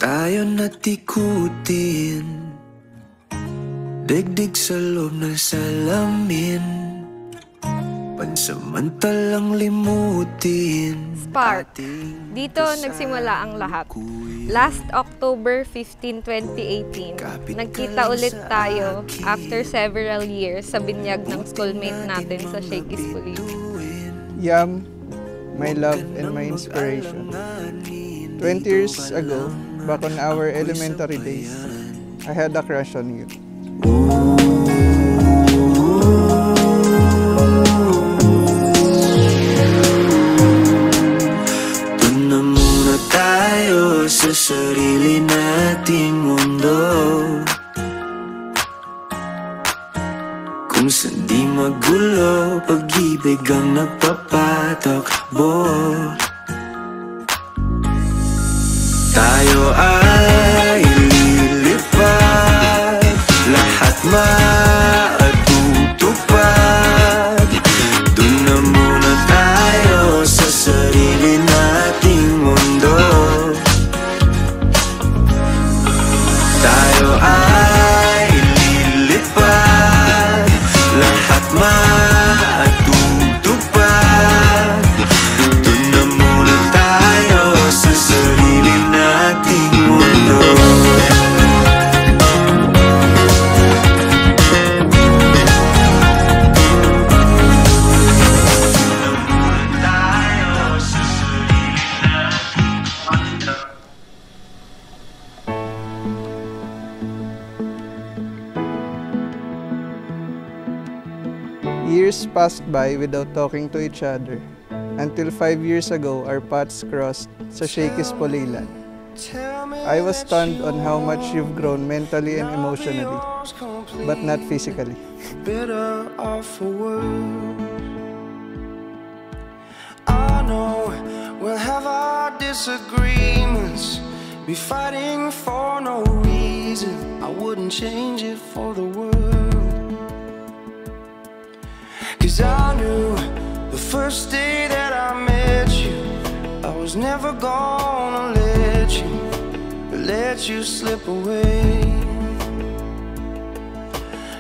tayo natikutin, digdig sa loob ng salamin, pansamantalang limutin. Spark. Dito nagsimula ang lahat. Last October 15, 2018, nagkita ulit tayo after several years sa binyag ng schoolmate natin sa Shakey's Pulilan. Yam, my love and my inspiration. 20 years ago, back on our elementary days, I had a crush on you. Sa sarili nating mundo, kung saan di magulo, pag-ibig ang nagpapatakbo. Tayo ay lilipad, lahat matutupad. Dun na muna tayo sa sarili nating mundo. Tayo ay lilipad, lahat matutupad. Doon na muna tayo sa sarili nating mundo. Years passed by without talking to each other, until 5 years ago our paths crossed sa Shakey's Pulilan. I was stunned on how much you've grown mentally and emotionally, but not physically. Better off for world. I know we'll have our disagreements, be fighting for no reason. I wouldn't change it for the world. 'Cause I knew the first day that I met you, I was never gonna let you slip away.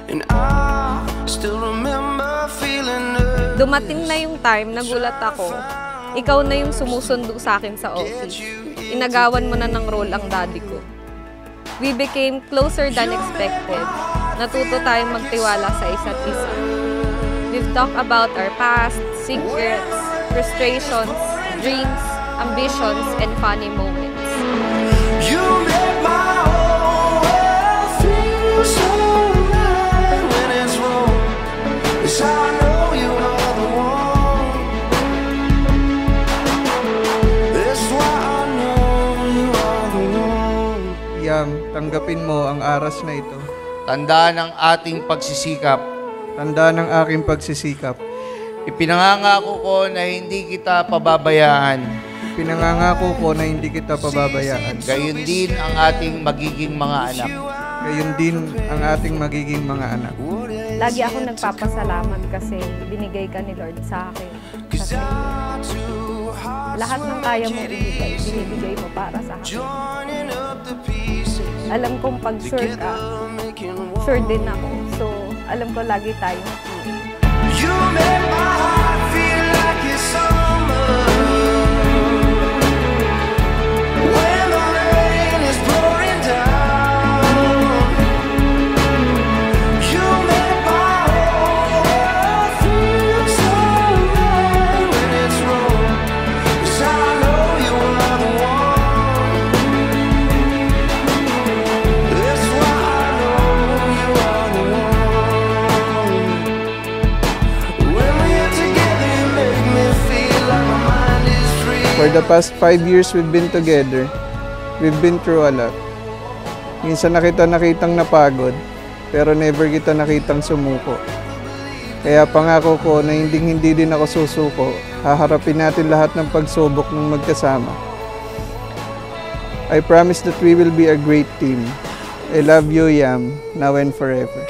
And I still remember feeling nervous. Dumating na yung time, nagulat ako. Ikaw na yung sumusundo sa akin sa office. Inagawan mo na ng role ang daddy ko. We became closer than expected. Natuto tayong magtiwala sa isa't isa. We've talked about our past, secrets, frustrations, dreams, ambitions, and funny moments. You make my whole world feel so right when it's wrong. 'Cause I know you are the one. That's why I know you are the one. Yam, tanggapin mo ang aras na ito. Tandaan ang ating pagsisikap. Tanda ng aking pagsisikap. Ipinangangako ko na hindi kita pababayaan. Pinangangako ko na hindi kita pababayaan. Gayon din ang ating magiging mga anak. Gayon din ang ating magiging mga anak. Lagi ako nagpapasalamat kasi binigay ka ni Lord sa akin. Kasi lahat ng kaya mo ibigay, binibigay mo para sa akin. Alam kong pag sure ka, sure din ako. So, alam ko lagi tayong team. You make my heart feel like it's summer when the rain is pouring down. You make my whole world feel so right when it's wrong. 'Cause I know you are the one. That's why I know you are the one. For the past 5 years we've been together, we've been through a lot. Minsan nakitang napagod, pero never kita nakitang sumuko. Kaya pangako ko na hindi din ako susuko, haharapin natin lahat ng pagsubok ng magkasama. I promise that we will be a great team. I love you, Yam, now and forever.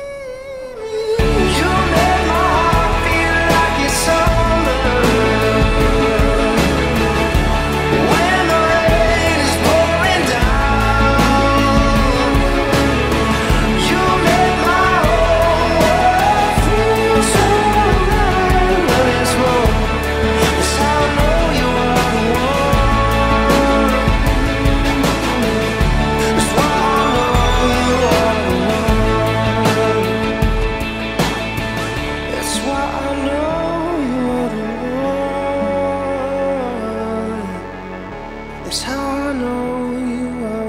When the rain is pouring down. That's how I know you are